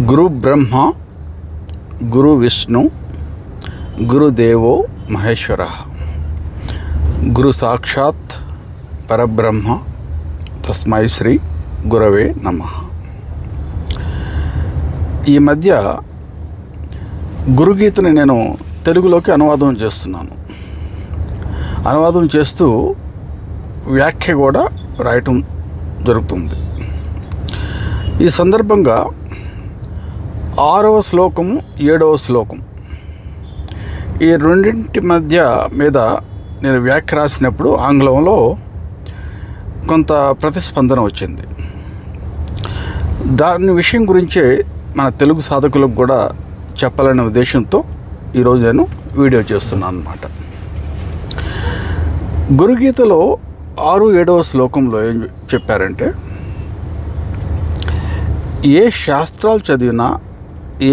గురు బ్రహ్మ, గురు విష్ణు, గురుదేవో మహేశ్వర, గురు సాక్షాత్ పరబ్రహ్మ, తస్మై శ్రీ గురవే నమః. ఈ మధ్య గురుగీతని నేను తెలుగులోకి అనువాదం చేస్తున్నాను. అనువాదం చేస్తూ వ్యాఖ్య కూడా రాయటం జరుగుతుంది. ఈ సందర్భంగా 6వ శ్లోకము 7వ శ్లోకం ఈ రెండింటి మీద నేను వ్యాఖ్య రాసినప్పుడు ఆంగ్లంలో కొంత ప్రతిస్పందన వచ్చింది. దాని విషయం గురించే మన తెలుగు సాధకులకు కూడా చెప్పాలనే ఉద్దేశంతో ఈరోజు నేను వీడియో చేస్తున్నాను అన్నమాట. గురుగీతలో 6, 7వ శ్లోకంలో ఏం చెప్పారంటే, ఏ శాస్త్రాలు చదివినా,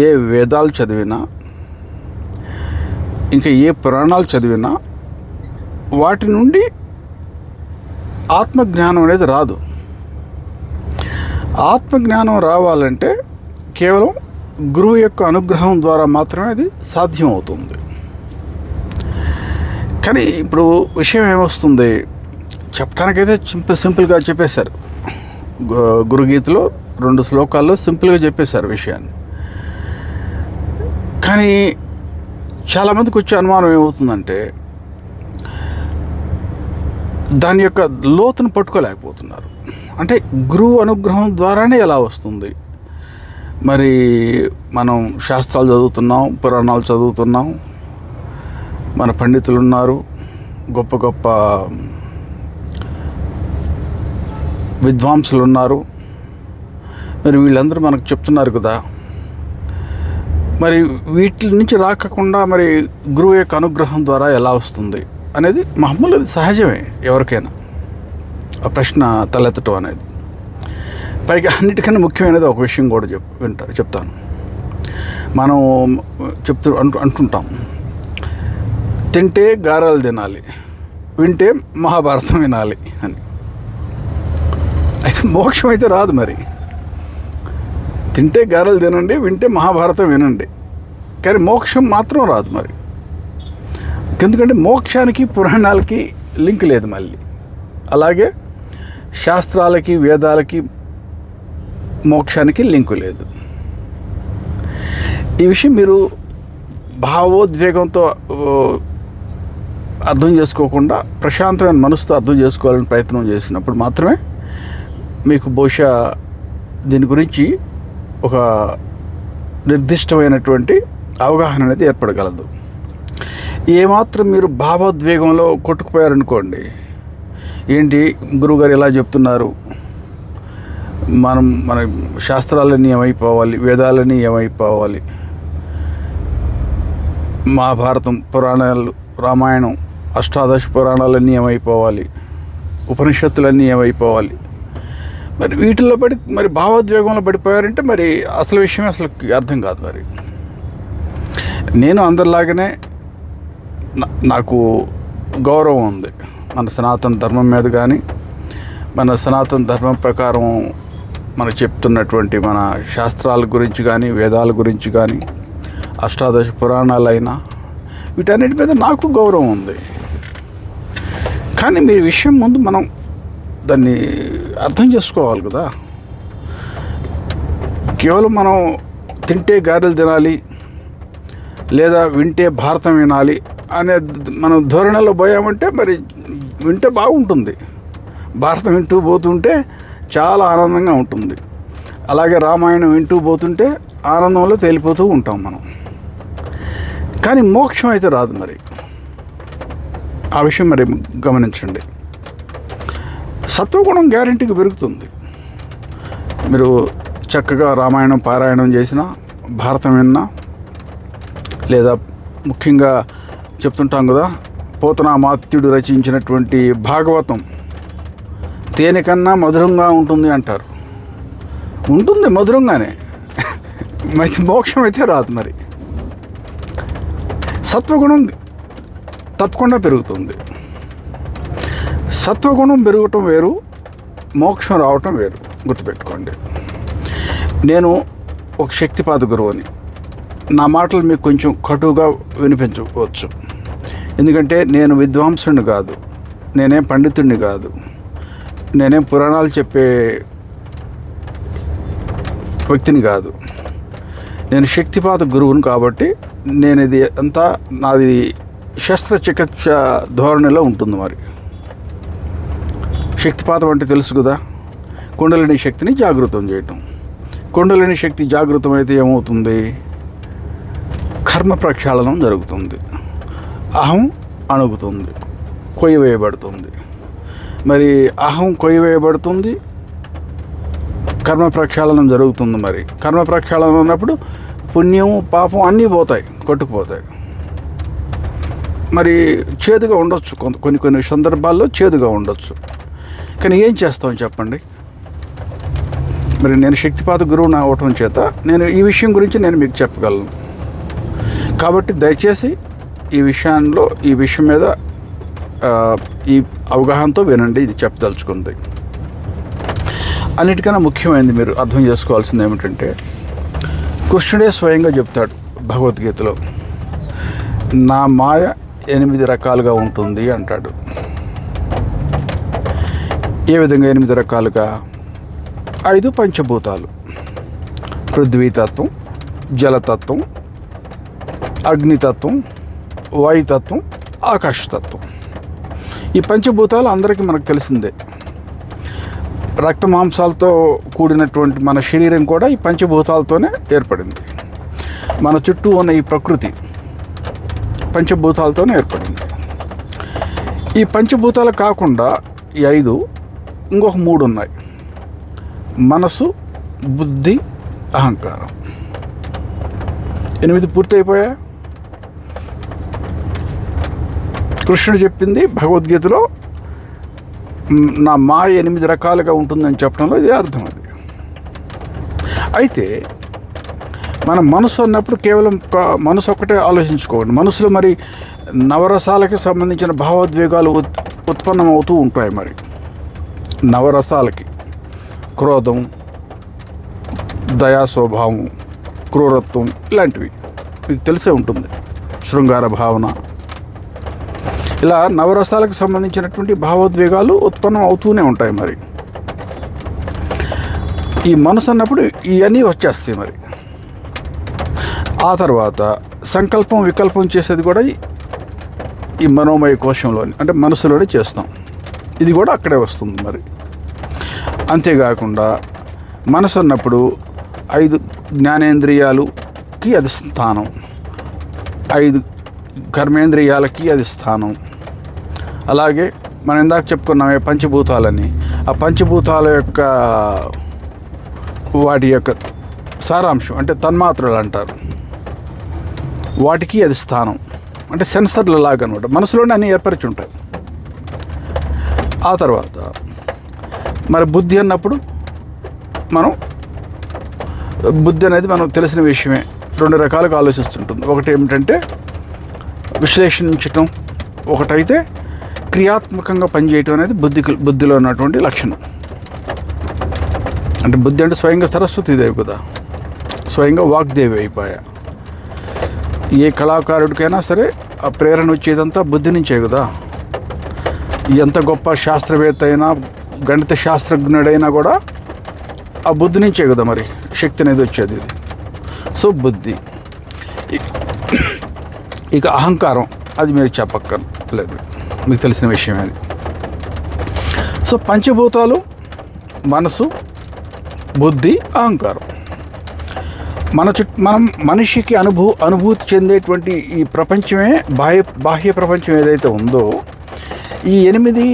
ఏ వేదాలు చదివినా, ఇంకా ఏ పురాణాలు చదివినా వాటి నుండి ఆత్మజ్ఞానం అనేది రాదు. ఆత్మజ్ఞానం రావాలంటే కేవలం గురువు యొక్క అనుగ్రహం ద్వారా మాత్రమే అది సాధ్యం అవుతుంది. కానీ ఇప్పుడు విషయం ఏమొస్తుంది, చెప్పడానికైతే సింపుల్గా చెప్పేశారు. గురుగీతలో 2 శ్లోకాల్లో సింపుల్గా చెప్పేశారు విషయాన్ని. కానీ చాలామందికి వచ్చే అనుమానం ఏమవుతుందంటే, దాని యొక్క లోతును పట్టుకోలేకపోతున్నారు. అంటే గురువు అనుగ్రహం ద్వారానే ఎలా వస్తుంది? మరి మనం శాస్త్రాలు చదువుతున్నాం, పురాణాలు చదువుతున్నాం, మన పండితులు ఉన్నారు, గొప్ప గొప్ప విద్వాంసులు ఉన్నారు, మరి వీళ్ళందరూ మనకు చెప్తున్నారు కదా. మరి వీటి నుంచి రాకుండా మరి గురువు యొక్క అనుగ్రహం ద్వారా ఎలా వస్తుంది అనేది మామూలు, అది సహజమే ఎవరికైనా ఆ ప్రశ్న తలెత్తటం అనేది. పైగా అన్నిటికన్నా ముఖ్యమైనది ఒక విషయం కూడా చెప్తాను. మనం అంటుంటాం, తింటే గారాలు తినాలి, వింటే మహాభారతం వినాలి అని. అయితే మోక్షం అయితే రాదు. మరి తింటే గారెలు తినండి, వింటే మహాభారతం వినండి, కానీ మోక్షం మాత్రం రాదు. మరి ఎందుకంటే మోక్షానికి పురాణాలకి లింక్ లేదు. మళ్ళీ అలాగే శాస్త్రాలకి, వేదాలకి, మోక్షానికి లింకు లేదు. ఈ విషయం మీరు భావోద్వేగంతో అర్థం చేసుకోకుండా ప్రశాంతమైన మనసుతో అర్థం చేసుకోవాలని ప్రయత్నం చేసినప్పుడు మాత్రమే మీకు బహుశా దీని గురించి ఒక నిర్దిష్టమైనటువంటి అవగాహన అనేది ఏర్పడగలదు. ఏమాత్రం మీరు భావోద్వేగంలో కొట్టుకుపోయారనుకోండి, ఏంటి గురువుగారు ఎలా చెప్తున్నారు, మన శాస్త్రాలన్నీ ఏమైపోవాలి, వేదాలన్నీ ఏమైపోవాలి, మహాభారతం, పురాణాలు, రామాయణం, అష్టాదశ పురాణాలన్నీ ఏమైపోవాలి, ఉపనిషత్తులన్నీ ఏమైపోవాలి, మరి వీటిల్లో మరి భావోద్వేగంలో పడిపోయారంటే మరి అసలు విషయం అసలు అర్థం కాదు. మరి నేను అందరిలాగానే నాకు గౌరవం ఉంది మన సనాతన ధర్మం మీద, కానీ మన సనాతన ధర్మం ప్రకారం మనకు చెప్తున్నటువంటి మన శాస్త్రాల గురించి కానీ, వేదాల గురించి కానీ, అష్టాదశ పురాణాలైనా వీటన్నిటి మీద నాకు గౌరవం ఉంది. కానీ మీ విషయం ముందు మనం దాన్ని అర్థం చేసుకోవాలి కదా. కేవలం మనం తింటే గారెలు తినాలి, లేదా వింటే భారతం వినాలి అనే మనం ధోరణిలో పోయామంటే మరి వింటే బాగుంటుంది. భారతం వింటూ పోతుంటే చాలా ఆనందంగా ఉంటుంది. అలాగే రామాయణం వింటూ పోతుంటే ఆనందంలో తేలిపోతూ ఉంటాం మనం. కానీ మోక్షం అయితే రాదు. మరి ఆ విషయం మరి గమనించండి. సత్వగుణం గ్యారెంటీగా పెరుగుతుంది. మీరు చక్కగా రామాయణం పారాయణం చేసినా, భారతం విన్నా, లేదా ముఖ్యంగా చెప్తుంటాం కదా, పోతనామాత్యుడు రచించినటువంటి భాగవతం తేనె కన్నా మధురంగా ఉంటుంది అంటారు. ఉంటుంది మధురంగానే, మరి మోక్షం అయితే రాదు. మరి సత్వగుణం తప్పకుండా పెరుగుతుంది. సత్వగుణం పెరగటం వేరు, మోక్షం రావటం వేరు, గుర్తుపెట్టుకోండి. నేను ఒక శక్తిపాత గురువు అని. నా మాటలు మీకు కొంచెం కటువుగా వినిపించవచ్చు, ఎందుకంటే నేను విద్వాంసుని కాదు, నేనేం పండితుడిని కాదు, నేనేం పురాణాలు చెప్పే వ్యక్తిని కాదు, నేను శక్తిపాత గురువుని. కాబట్టి నేను ఇది అంతా నాది శస్త్రచికిత్స ధోరణిలో ఉంటుంది. మరి శక్తిపాతం అంటే తెలుసు కదా, కుండలిని శక్తిని జాగృతం చేయటం. కుండలిని శక్తి జాగృతం అయితే ఏమవుతుంది? కర్మ ప్రక్షాళనం జరుగుతుంది, అహం అణుగుతుంది, కొయ్యవేయబడుతుంది. మరి అహం కొయ్యవేయబడుతుంది, కర్మ ప్రక్షాళనం జరుగుతుంది. మరి కర్మ ప్రక్షాళనం అన్నప్పుడు పుణ్యం పాపం అన్నీ పోతాయి, కొట్టుకుపోతాయి. మరి చేదుగా ఉండొచ్చు, కొన్ని సందర్భాల్లో చేదుగా ఉండొచ్చు. కానీ ఏం చేస్తాం చెప్పండి? మరి నేను శక్తిపాత గురువుని అవటం చేత నేను ఈ విషయం గురించి నేను మీకు చెప్పగలను. కాబట్టి దయచేసి ఈ విషయం మీద ఈ అవగాహనతో వినండి. ఇది చెప్పదలుచుకుంది. అన్నిటికన్నా ముఖ్యమైనది మీరు అర్థం చేసుకోవాల్సింది ఏమిటంటే, కృష్ణుడే స్వయంగా చెప్తాడు భగవద్గీతలో, నా మాయ 8 రకాలుగా ఉంటుంది అంటాడు. ఏ విధంగా 8 రకాలుగా? 5 పంచభూతాలు: పృథ్వీతత్వం, జలతత్వం, అగ్నితత్వం, వాయుతత్వం, ఆకాశతత్వం. ఈ పంచభూతాలు అందరికీ మనకు తెలిసిందే. రక్త మాంసాలతో కూడినటువంటి మన శరీరం కూడా ఈ పంచభూతాలతోనే ఏర్పడింది. మన చుట్టూ ఉన్న ఈ ప్రకృతి పంచభూతాలతోనే ఏర్పడింది. ఈ పంచభూతాలు కాకుండా ఈ 5 ఇంకొక 3 ఉన్నాయి: మనసు, బుద్ధి, అహంకారం. 8 పూర్తయిపోయా. కృష్ణుడు చెప్పింది భగవద్గీతలో, నా మాయ 8 రకాలుగా ఉంటుందని చెప్పడంలో ఇదే అర్థం. అది అయితే మన మనసు అన్నప్పుడు కేవలం మనసు ఒక్కటే ఆలోచించుకోండి. మనసులో మరి నవరసాలకి సంబంధించిన భావోద్వేగాలు ఉత్పన్నమవుతూ ఉంటాయి. మరి నవరసాలకి క్రోధం, దయా స్వభావం, క్రూరత్వం ఇలాంటివి మీకు తెలిసే ఉంటుంది. శృంగార భావన, ఇలా నవరసాలకు సంబంధించినటువంటి భావోద్వేగాలు ఉత్పన్నం అవుతూనే ఉంటాయి. మరి ఈ మనసు అన్నప్పుడు ఇవన్నీ వచ్చేస్తాయి. మరి ఆ తర్వాత సంకల్పం వికల్పం చేసేది కూడా ఈ మనోమయ కోశంలోని, అంటే మనసులోనే చేస్తాం. ఇది కూడా అక్కడే వస్తుంది. మరి అంతేకాకుండా మనసు అన్నప్పుడు 5 జ్ఞానేంద్రియాలకి అది స్థానం, 5 కర్మేంద్రియాలకి అది స్థానం. అలాగే మనం ఇందాక చెప్పుకున్నామే పంచభూతాలని, ఆ పంచభూతాల యొక్క వాటి యొక్క సారాంశం అంటే తన్మాత్రలు అంటారు, వాటికి అది స్థానం. అంటే సెన్సర్ల లాగా అనమాట, మనసులోనే అన్నీ ఏర్పరిచి ఉంటాయి. ఆ తర్వాత మరి బుద్ధి అన్నప్పుడు బుద్ధి అనేది మనకు తెలిసిన విషయమే. 2 రకాలుగా ఆలోచిస్తుంటుంది. ఒకటి ఏమిటంటే విశ్లేషించటం, ఒకటైతే క్రియాత్మకంగా పనిచేయటం అనేది బుద్ధిలో ఉన్నటువంటి లక్షణం. అంటే బుద్ధి అంటే స్వయంగా సరస్వతీదేవి కదా, స్వయంగా వాగ్దేవి అయిపోయా. ఏ కళాకారుడికైనా సరే ఆ ప్రేరణ వచ్చేదంతా బుద్ధి నుంచే కదా. ఎంత గొప్ప శాస్త్రవేత్త అయినా, గణిత శాస్త్రజ్ఞుడైనా కూడా ఆ బుద్ధి నుంచే కదా మరి శక్తి అనేది వచ్చేది. సో బుద్ధి. ఇక అహంకారం, అది మీరు చెప్పక్కర్లేదు, మీకు తెలిసిన విషయం అది. సో పంచభూతాలు, మనసు, బుద్ధి, అహంకారం. మనం మనిషికి అనుభూతి చెందేటువంటి ఈ ప్రపంచమే, బాహ్య ప్రపంచం ఏదైతే ఉందో, ఈ 8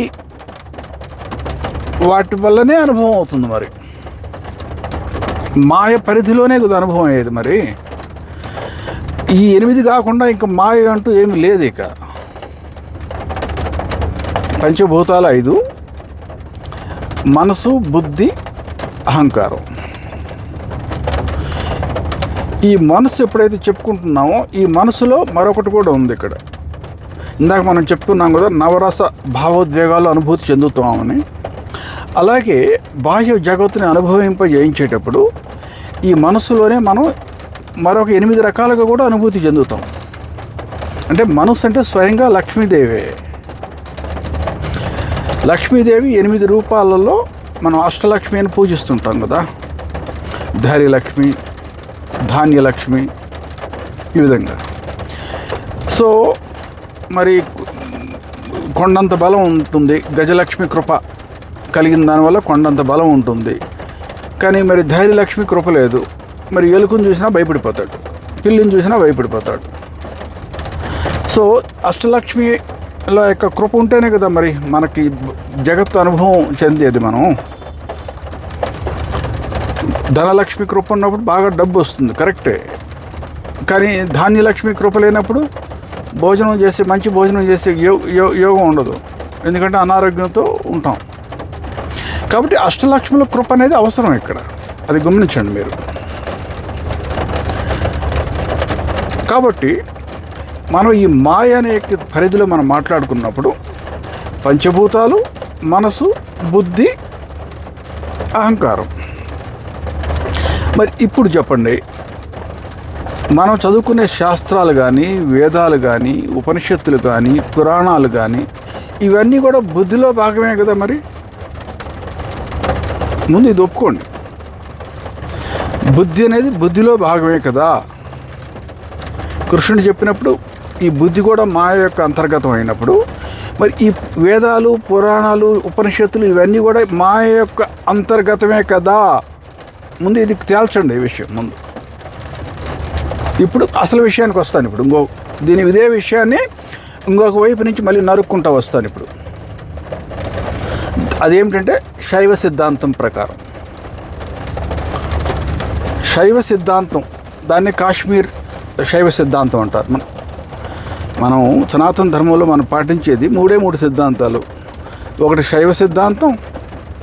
వాటి వల్లనే అనుభవం అవుతుంది. మరి మాయ పరిధిలోనే కదా అనుభవం అయ్యేది. మరి ఈ 8 కాకుండా ఇంకా మాయ అంటూ ఏమి లేదు. ఇక పంచభూతాలు 5, మనసు, బుద్ధి, అహంకారం. ఈ మనసు ఎప్పుడైతే చెప్పుకుంటున్నామో, ఈ మనసులో మరొకటి కూడా ఉంది. ఇక్కడ ఇందాక మనం చెప్పుకున్నాం కదా, నవరస భావోద్వేగాలు అనుభూతి చెందుతామని. అలాగే బాహ్య జగత్తుని అనుభవింపజేయించేటప్పుడు ఈ మనస్సులోనే మనం మరొక 8 రకాలుగా కూడా అనుభూతి చెందుతాం. అంటే మనస్సు అంటే స్వయంగా లక్ష్మీదేవే. లక్ష్మీదేవి 8 రూపాలలో మనం అష్టలక్ష్మి అని పూజిస్తుంటాం కదా. ధైర్యలక్ష్మి, ధాన్యలక్ష్మి, ఈ విధంగా. సో మరి కొండంత బలం ఉంటుంది. గజలక్ష్మి కృప కలిగిన దానివల్ల కొండంత బలం ఉంటుంది. కానీ మరి ధైర్యలక్ష్మి కృప లేదు. మరి ఎలుకను చూసినా భయపడిపోతాడు, పిల్లిని చూసినా భయపడిపోతాడు. సో అష్టలక్ష్మిల యొక్క కృప ఉంటేనే కదా మరి మనకి జగత్తు అనుభవం చెందేది. మనం ధనలక్ష్మి కృప ఉన్నప్పుడు బాగా డబ్బు వస్తుంది, కరెక్టే. కానీ ధాన్యలక్ష్మి కృప లేనప్పుడు భోజనం చేసి మంచి భోజనం చేసే యోగం ఉండదు, ఎందుకంటే అనారోగ్యంతో ఉంటాం. కాబట్టి అష్టలక్ష్ముల కృప అనేది అవసరం ఇక్కడ, అది గమనించండి మీరు. కాబట్టి మనం ఈ మాయ అనే పరిధిలో మనం మాట్లాడుకున్నప్పుడు పంచభూతాలు, మనసు, బుద్ధి, అహంకారం. మరి ఇప్పుడు చెప్పండి, మనం చదువుకునే శాస్త్రాలు కానీ, వేదాలు కానీ, ఉపనిషత్తులు కానీ, పురాణాలు కానీ, ఇవన్నీ కూడా బుద్ధిలో భాగమే కదా. మరి ముందు ఇది ఒప్పుకోండి, బుద్ధి అనేది బుద్ధిలో భాగమే కదా. కృష్ణుడు చెప్పినప్పుడు ఈ బుద్ధి కూడా మాయ యొక్క అంతర్గతం అయినప్పుడు, మరి ఈ వేదాలు, పురాణాలు, ఉపనిషత్తులు ఇవన్నీ కూడా మాయ యొక్క అంతర్గతమే కదా. ముందు ఇది తేల్చండి ఈ విషయం ముందు. ఇప్పుడు అసలు విషయానికి వస్తాను. ఇప్పుడు ఇదే విషయాన్ని ఇంకొక వైపు నుంచి మళ్ళీ నరుక్కుంటూ వస్తాను. ఇప్పుడు అదేమిటంటే శైవ సిద్ధాంతం ప్రకారం, శైవ సిద్ధాంతం, దాన్ని కాశ్మీర్ శైవ సిద్ధాంతం అంటారు. మనం సనాతన ధర్మంలో మనం పాటించేది 3 సిద్ధాంతాలు. ఒకటి శైవ సిద్ధాంతం,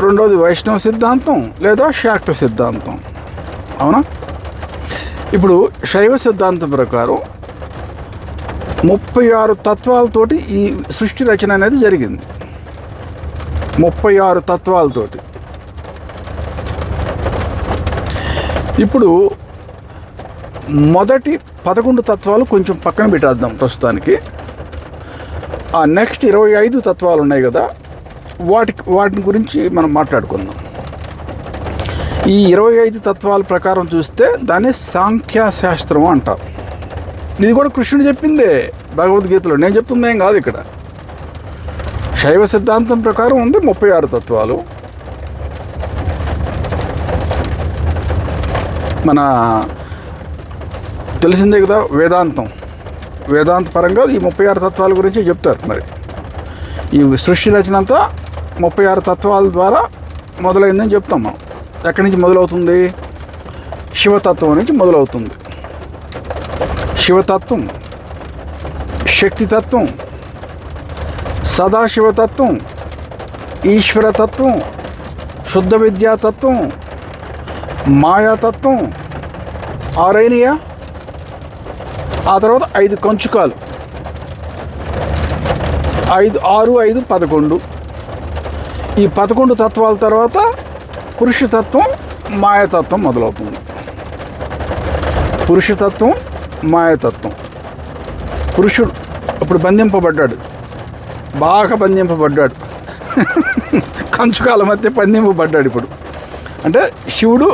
రెండోది వైష్ణవ సిద్ధాంతం లేదా శాక్త సిద్ధాంతం, అవునా? ఇప్పుడు శైవ సిద్ధాంతం ప్రకారం 36 తత్వాలతోటి ఈ సృష్టి రచన అనేది జరిగింది. 36 తత్వాలతోటి. ఇప్పుడు మొదటి 11 తత్వాలు కొంచెం పక్కన పెట్టేద్దాం ప్రస్తుతానికి. ఆ నెక్స్ట్ 25 తత్వాలు ఉన్నాయి కదా, వాటిని గురించి మనం మాట్లాడుకుందాం. ఈ 25 తత్వాల ప్రకారం చూస్తే దాన్ని సాంఖ్యశాస్త్రం అంటారు. ఇది కూడా కృష్ణుడు చెప్పిందే భగవద్గీతలో, నేను చెప్తుంది ఏం కాదు. ఇక్కడ శైవ సిద్ధాంతం ప్రకారం ఉంది 36 తత్వాలు. మన తెలిసిందే కదా వేదాంత పరంగా ఈ 36 తత్వాల గురించి చెప్తారు. మరి ఈ సృష్టి రచన అంతా 36 తత్వాల ద్వారా మొదలైందని చెప్తాం మనం. ఎక్కడి నుంచి మొదలవుతుంది? శివతత్వం నుంచి మొదలవుతుంది. శివతత్వం, శక్తితత్వం, సదాశివతత్వం, ఈశ్వరతత్వం, శుద్ధ విద్యాతత్వం, మాయాతత్వం, 6 అయినయా. ఆ తర్వాత 5 కంచుకాలు, 5, 6, 5, 11. ఈ 11 తత్వాల తర్వాత పురుషతత్వం, మాయాతత్వం మొదలవుతుంది. పురుషతత్వం, మాయాతత్వం. పురుషుడు ఇప్పుడు బంధింపబడ్డాడు, బాగా బంధింపబడ్డాడు, కంచుకాల మధ్య బంధింపబడ్డాడు. ఇప్పుడు అంటే శివుడు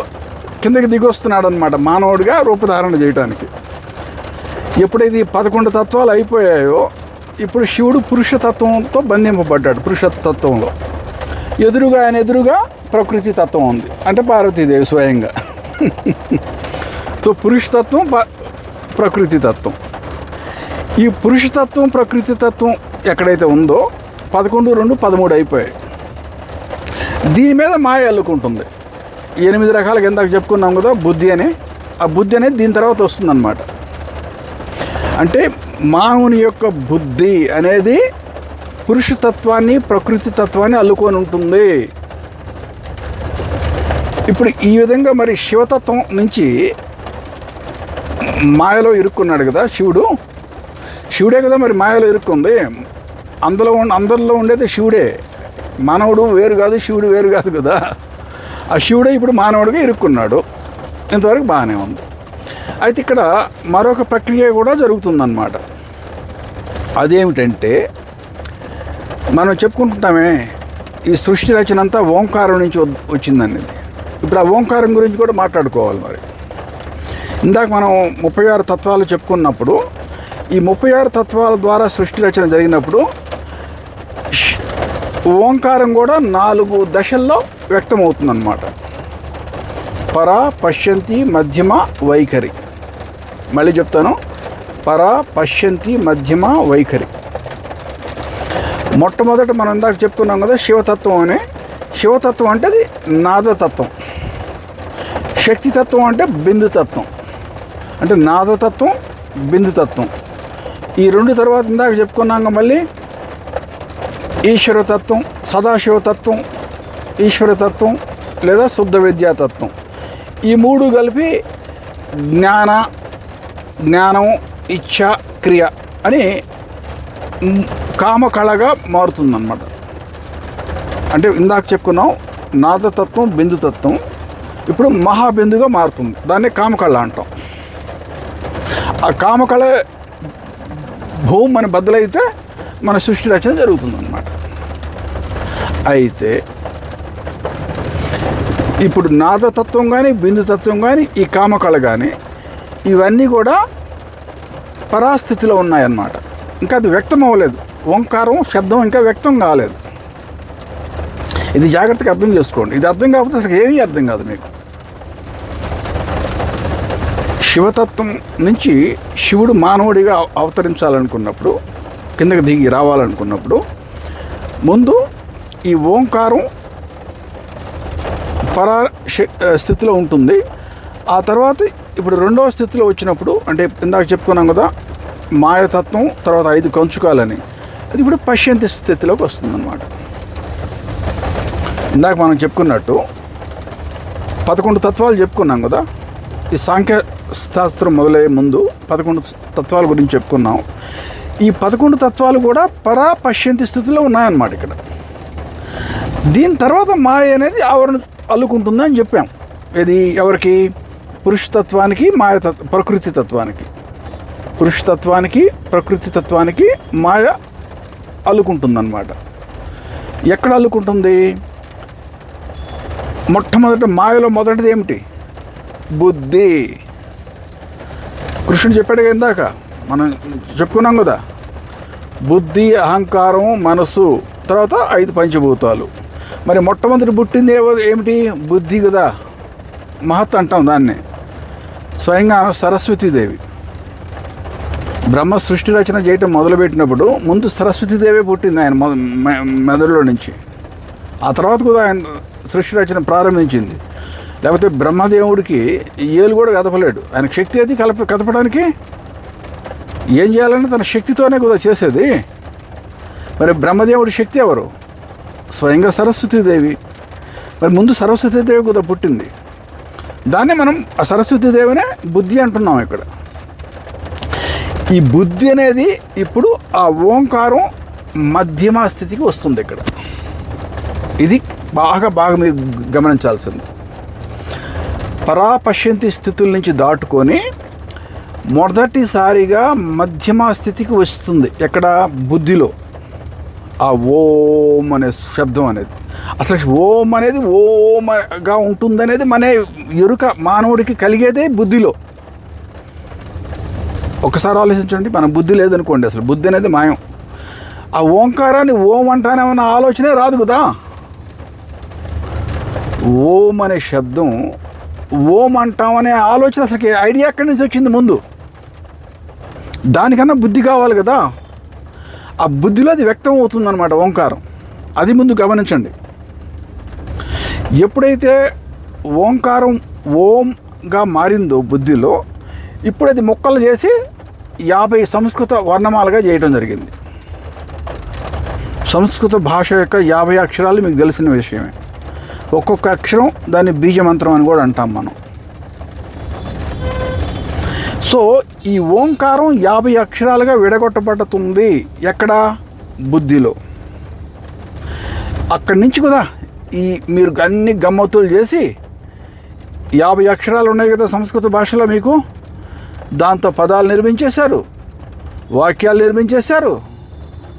కిందకి దిగి వస్తున్నాడు అనమాట, మానవుడిగా రూపధారణ చేయడానికి. ఎప్పుడైతే ఈ 11 తత్వాలు అయిపోయాయో, ఇప్పుడు శివుడు పురుషతత్వంతో బంధింపబడ్డాడు. పురుషతత్వంలో ఆయన ఎదురుగా ప్రకృతి తత్వం ఉంది, అంటే పార్వతీదేవి స్వయంగా. సో పురుషతత్వం, ప్రకృతి తత్వం. ఈ పురుషతత్వం, ప్రకృతి తత్వం ఎక్కడైతే ఉందో 11, 2, 13 అయిపోయాయి. దీని మీద మాయ అల్లుకుంటుంది. 8 రకాలుగా ఇందాక చెప్పుకున్నాం కదా బుద్ధి అని. ఆ బుద్ధి అనేది దీని తర్వాత వస్తుందన్నమాట. అంటే మానవుని యొక్క బుద్ధి అనేది పురుషతత్వాన్ని, ప్రకృతి తత్వాన్ని అల్లుకొని ఉంటుంది. ఇప్పుడు ఈ విధంగా మరి శివతత్వం నుంచి మాయలో ఇరుక్కున్నాడు కదా శివుడే కదా మరి మాయలో ఇరుక్కుంది. అందరిలో ఉండేది శివుడే. మానవుడు వేరు కాదు, శివుడు వేరు కాదు కదా. ఆ శివుడే ఇప్పుడు మానవుడిగా ఇరుక్కున్నాడు. ఇంతవరకు బాగానే ఉంది. అయితే ఇక్కడ మరొక ప్రక్రియ కూడా జరుగుతుందన్నమాట. అదేమిటంటే మనం చెప్పుకుంటున్నామే ఈ సృష్టి రచన అంతా ఓంకారం నుంచి వచ్చిందనేది. ఇప్పుడు ఆ ఓంకారం గురించి కూడా మాట్లాడుకోవాలి. మరి ఇందాక మనం 36 తత్వాలు చెప్పుకున్నప్పుడు ఈ 36 తత్వాల ద్వారా సృష్టి రచన జరిగినప్పుడు ఓంకారం కూడా 4 దశల్లో వ్యక్తమవుతుందన్నమాట. పర, పశ్యంతి, మధ్యమ, వైఖరి. మళ్ళీ చెప్తాను, పర, పశ్యంతి, మధ్యమ, వైఖరి. మొట్టమొదట మనం ఇందాక చెప్పుకున్నాం కదా శివతత్వం అని. శివతత్వం అంటే అది నాదతత్వం. శక్తితత్వం అంటే బిందుతత్వం. అంటే నాదతత్వం, బిందుతత్వం. ఈ 2 తర్వాత ఇందాక చెప్పుకున్నాక మళ్ళీ ఈశ్వరతత్వం, సదాశివతత్వం, ఈశ్వరతత్వం లేదా శుద్ధ విద్యాతత్వం. ఈ 3 కలిపి జ్ఞానం, ఇచ్ఛ, క్రియ అని కామకళగా మారుతుందన్నమాట. అంటే ఇందాక చెప్పుకున్నాం నాదతత్వం, బిందుతత్వం. ఇప్పుడు మహాబిందుగా మారుతుంది. దాన్ని కామకళ అంటాం. ఆ కామకళ భూమి అని బద్దలైతే మన సృష్టి రచన జరుగుతుందన్నమాట. అయితే ఇప్పుడు నాదతత్వం కానీ, బిందుతత్వం కానీ, ఈ కామకళ కానీ ఇవన్నీ కూడా పరాస్థితిలో ఉన్నాయన్నమాట. ఇంకా అది వ్యక్తం అవ్వలేదు. ఓంకారం శబ్దం ఇంకా వ్యక్తం కాలేదు. ఇది జాగ్రత్తగా అర్థం చేసుకోండి. ఇది అర్థం కాకపోతే అసలు ఏమీ అర్థం కాదు మీకు. శివతత్వం నుంచి శివుడు మానవుడిగా అవతరించాలనుకున్నప్పుడు, కిందకి దిగి రావాలనుకున్నప్పుడు ముందు ఈ ఓంకారం పరా స్థితిలో ఉంటుంది. ఆ తర్వాత ఇప్పుడు 2వ స్థితిలో వచ్చినప్పుడు, అంటే ఇందాక చెప్పుకున్నాం కదా మాయతత్వం, తర్వాత 5 కంచుకాలని, అది ఇప్పుడు పశ్యంతి స్థితిలోకి వస్తుందన్నమాట. ఇందాక మనం చెప్పుకున్నట్టు 11 తత్వాలు చెప్పుకున్నాం కదా. ఈ సాంఖ్య శాస్త్రం మొదలయ్యే ముందు 11 తత్వాల గురించి చెప్పుకున్నాం. ఈ 11 తత్వాలు కూడా పరా పశ్యంతి స్థితిలో ఉన్నాయన్నమాట ఇక్కడ. దీని తర్వాత మాయ అనేది ఆవరణ అల్లుకుంటుందని చెప్పాం. ఇది ఎవరికి? పురుషతత్వానికి, ప్రకృతి తత్వానికి. పురుషతత్వానికి, ప్రకృతి తత్వానికి మాయ అల్లుకుంటుందన్నమాట. ఎక్కడ అల్లుకుంటుంది? మొట్టమొదట మాయలో మొదటిది ఏమిటి? బుద్ధి. కృష్ణుడు చెప్పాడు ఇందాక మనం చెప్పుకున్నాం కదా, బుద్ధి, అహంకారం, మనసు, తర్వాత 5 పంచభూతాలు. మరి మొట్టమొదటి పుట్టింది ఏమిటి? బుద్ధి కదా. మహత్ అంటాం దాన్ని. స్వయంగా సరస్వతీదేవి బ్రహ్మ సృష్టి రచన చేయటం మొదలుపెట్టినప్పుడు ముందు సరస్వతీదేవే పుట్టింది ఆయన మెదడులో నుంచి. ఆ తర్వాత కూడా ఆయన సృష్టి రచన ప్రారంభించింది. లేకపోతే బ్రహ్మదేవుడికి ఏలు కూడా కదపలేడు. ఆయనకు శక్తి అది కదపడానికి. ఏం చేయాలంటే తన శక్తితోనే కూడా చేసేది. మరి బ్రహ్మదేవుడి శక్తి ఎవరు? స్వయంగా సరస్వతీదేవి. మరి ముందు సరస్వతీదేవి కూడా పుట్టింది. దాన్ని మనం ఆ సరస్వతీదేవినే బుద్ధి అంటున్నాం ఇక్కడ. ఈ బుద్ధి అనేది ఇప్పుడు ఆ ఓంకారం మధ్యమ స్థితికి వస్తుంది ఇక్కడ. ఇది బాగా మీరు గమనించాల్సింది. పరాపశ్యంతి స్థితుల నుంచి దాటుకొని మొదటిసారిగా మధ్యమ స్థితికి వస్తుంది. ఎక్కడ? బుద్ధిలో. ఆ ఓం అనే శబ్దం అనేది, అసలు ఓం అనేది ఓమగా ఉంటుందనేది మన ఎరుక మానవుడికి కలిగేదే బుద్ధిలో. ఒకసారి ఆలోచించండి. మన బుద్ధి లేదనుకోండి, అసలు బుద్ధి అనేది మాయం. ఆ ఓంకారాన్ని ఓం అంటానేమన్న ఆలోచనే రాదు కదా. ఓం అనే శబ్దం, ఓం అంటామనే ఆలోచన అసలు ఐడియా ఎక్కడి నుంచి వచ్చింది? ముందు దానికన్నా బుద్ధి కావాలి కదా. ఆ బుద్ధిలో అది వ్యక్తం అవుతుందన్నమాట ఓంకారం. అది ముందు గమనించండి. ఎప్పుడైతే ఓంకారం ఓంగా మారిందో బుద్ధిలో, ఇప్పుడు అది ముక్కలు చేసి 50 సంస్కృత వర్ణమాలుగా చేయడం జరిగింది. సంస్కృత భాష యొక్క 50 అక్షరాలు మీకు తెలిసిన విషయమే. ఒక్కొక్క అక్షరం దాన్ని బీజమంత్రం అని కూడా అంటాం మనం. సో ఈ ఓంకారం 50 అక్షరాలుగా విడగొట్టబడుతుంది. ఎక్కడ? బుద్ధిలో. అక్కడి నుంచి కూడా ఈ మీరు అన్ని గమ్మతులు చేసి 50 అక్షరాలు ఉన్నాయి కదా సంస్కృత భాషలో మీకు. దాంతో పదాలు నిర్మించేశారు, వాక్యాలు నిర్మించేశారు,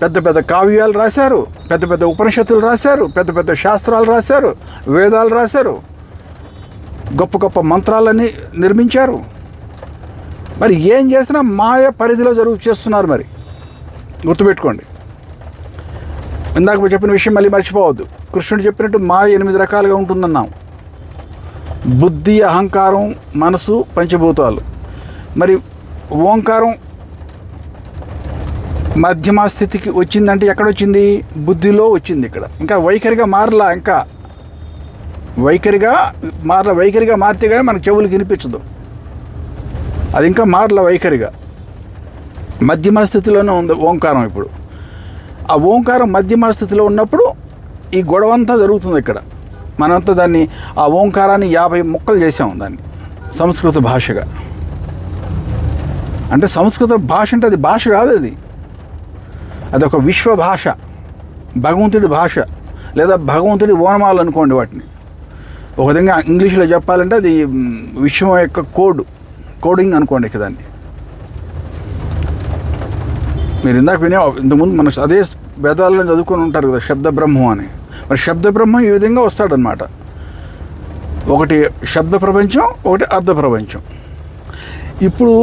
పెద్ద పెద్ద కావ్యాలు రాశారు, పెద్ద పెద్ద ఉపనిషత్తులు రాశారు, పెద్ద పెద్ద శాస్త్రాలు రాశారు, వేదాలు రాశారు, గొప్ప గొప్ప మంత్రాలన్నీ నిర్మించారు. మరి ఏం చేసినా మాయ పరిధిలో చేస్తున్నారు. మరి గుర్తుపెట్టుకోండి. ఇందాక చెప్పిన విషయం మళ్ళీ మర్చిపోవద్దు. కృష్ణుడు చెప్పినట్టు మాయ 8 రకాలుగా ఉంటుందన్నాం. బుద్ధి, అహంకారం, మనసు, పంచభూతాలు. మరి ఓంకారం మధ్యమ స్థితికి వచ్చిందంటే ఎక్కడొచ్చింది? బుద్ధిలో వచ్చింది. ఇక్కడ ఇంకా వైఖరిగా మారలా, ఇంకా వైఖరిగా మారితే కానీ మనకు చెవులకు వినిపించదు. అది ఇంకా మారల వైఖరిగా. మధ్యమ స్థితిలోనే ఉంది ఓంకారం. ఇప్పుడు ఆ ఓంకారం మధ్యమ స్థితిలో ఉన్నప్పుడు ఈ గొడవంతా జరుగుతుంది. ఇక్కడ మనంతా దాన్ని, ఆ ఓంకారాన్ని 50 ముక్కలు చేసాం దాన్ని సంస్కృత భాషగా. అంటే సంస్కృత భాష అంటే అది భాష కాదు, అదొక విశ్వ భాష, భగవంతుడి భాష, లేదా భగవంతుడి ఓనమాలు అనుకోండి వాటిని. ఒక విధంగా ఇంగ్లీష్లో చెప్పాలంటే అది విశ్వం యొక్క కోడింగ్ అనుకోండి ఇక దాన్ని. మీరు ఇందాక ఇంతకుముందు మన అదే వేదాల్లో చదువుకొని ఉంటారు కదా, శబ్ద బ్రహ్మం అని. మరి శబ్ద బ్రహ్మం ఈ విధంగా వస్తాడనమాట. ఒకటి శబ్ద ప్రపంచం, ఒకటి అర్ధ ప్రపంచం. ఇప్పుడు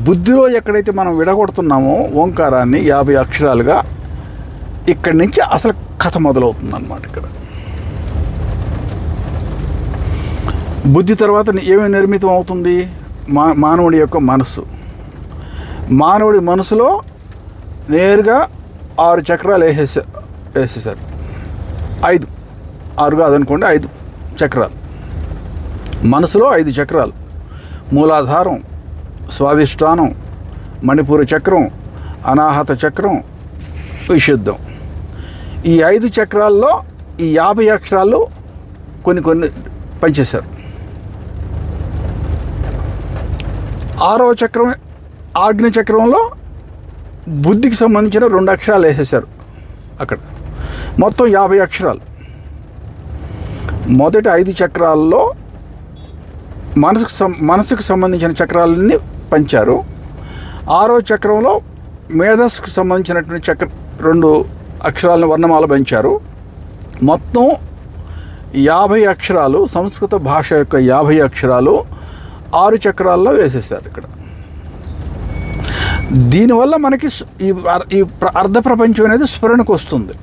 బుద్ధిలో ఎక్కడైతే మనం విడగొడుతున్నామో ఓంకారాన్ని 50 అక్షరాలుగా, ఇక్కడి నుంచి అసలు కథ మొదలవుతుందన్నమాట. ఇక్కడ బుద్ధి తర్వాత ఏమేమి నిర్మితం అవుతుంది? మానవుడి యొక్క మనసు. మానవుడి మనసులో నేరుగా 6 చక్రాలు వేసేసారు. 6 కాదనుకోండి, 5 చక్రాలు. మనసులో 5 చక్రాలు: మూలాధారం, స్వాధిష్టానం, మణిపూర చక్రం, అనాహత చక్రం, విశుద్ధం. ఈ 5 చక్రాల్లో ఈ 50 అక్షరాలు కొన్ని పనిచేశారు. 6వ చక్రం ఆగ్ని చక్రంలో బుద్ధికి సంబంధించిన 2 అక్షరాలు వేసేశారు. అక్కడ మొత్తం 50 అక్షరాలు. మొదటి 5 చక్రాల్లో మనసుకు సంబంధించిన చక్రాలన్నీ పంచారు. 6వ చక్రంలో మేధస్సుకు సంబంధించినటువంటి 2 అక్షరాలను వర్ణమాల పెంచారు. మొత్తం 50 అక్షరాలు, సంస్కృత భాష యొక్క 50 అక్షరాలు 6 చక్రాల్లో వేసేసారు ఇక్కడ. దీనివల్ల మనకి ఈ అర్ధ ప్రపంచం అనేది స్ఫురణకు వస్తుంది.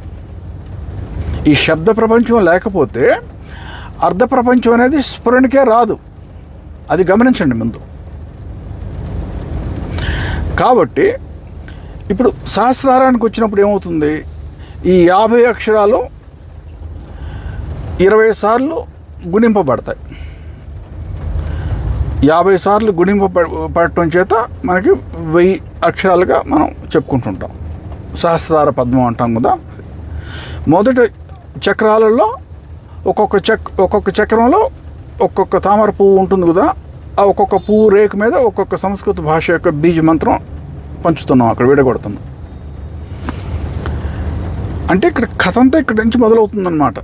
ఈ శబ్ద ప్రపంచం లేకపోతే అర్ధ ప్రపంచం అనేది స్ఫురణకే రాదు. అది గమనించండి ముందు. కాబట్టి ఇప్పుడు సహస్రారానికి వచ్చినప్పుడు ఏమవుతుంది? ఈ 50 అక్షరాలు 20 సార్లు గుణింపబడతాయి. 50 సార్లు గుణింపబడటం చేత మనకి 1000 అక్షరాలుగా మనం చెప్పుకుంటుంటాం. సహస్రార పద్మం అంటాం కదా. మొదటి చక్రాలలో ఒక్కొక్క చక్రంలో ఒక్కొక్క తామర పువ్వు ఉంటుంది కదా. ఆ ఒక్కొక్క పువ్వు రేకు మీద ఒక్కొక్క సంస్కృత భాష యొక్క బీజ మంత్రం పంచుతున్నాం, అక్కడ విడగొడుతున్నాం. అంటే ఇక్కడ కథ అంతా ఇక్కడి నుంచి మొదలవుతుందన్నమాట.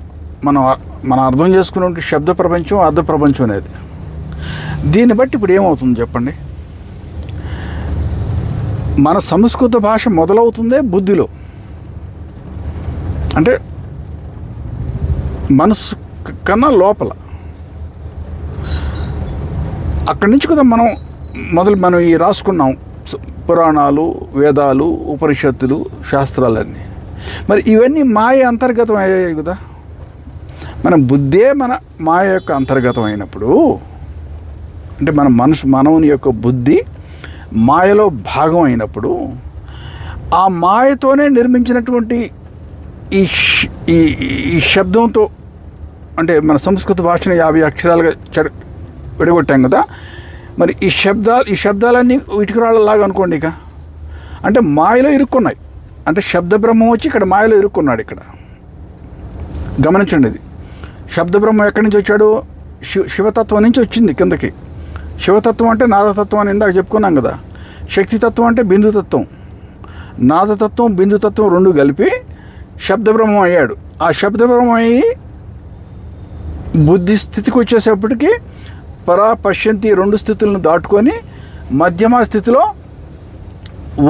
మనం అర్థం చేసుకునే శబ్ద ప్రపంచం, అర్ధ ప్రపంచం అనేది. దీన్ని బట్టి ఇప్పుడు ఏమవుతుంది చెప్పండి? మన సంస్కృత భాష మొదలవుతుందే బుద్ధిలో. అంటే మనసు కన్నా లోపల. అక్కడి నుంచి కదా మనం ఈ రాసుకున్నాం పురాణాలు, వేదాలు, ఉపనిషత్తులు, శాస్త్రాలన్నీ. మరి ఇవన్నీ మాయ అంతర్గతం అయ్యాయి కదా. మన బుద్ధే మన మాయ యొక్క అంతర్గతం అయినప్పుడు, అంటే మనవుని యొక్క బుద్ధి మాయలో భాగం అయినప్పుడు, ఆ మాయతోనే నిర్మించినటువంటి ఈ శబ్దంతో, అంటే మన సంస్కృత భాషను 50 అక్షరాలుగా విడగొట్టాం కదా. మరి ఈ శబ్దాలన్నీ ఇటుకరాళ్ళలాగా అనుకోండి. ఇక అంటే మాయలో ఇరుక్కున్నాయి. అంటే శబ్ద బ్రహ్మం వచ్చి ఇక్కడ మాయలో ఇరుక్కున్నాడు. ఇక్కడ గమనించండి. ఇది శబ్ద బ్రహ్మం ఎక్కడి నుంచి వచ్చాడు? శివతత్వం నుంచి వచ్చింది కిందకి. శివతత్వం అంటే నాదతత్వం అని ఇందాక చెప్పుకున్నాం కదా. శక్తితత్వం అంటే బిందుతత్వం. నాదతత్వం, బిందుతత్వం 2 కలిపి శబ్ద బ్రహ్మం అయ్యాడు. ఆ శబ్ద బ్రహ్మం అయ్యి బుద్ధి స్థితికి వచ్చేసేపటికి పరా పశ్యంతి 2 స్థితులను దాటుకొని మధ్యమ స్థితిలో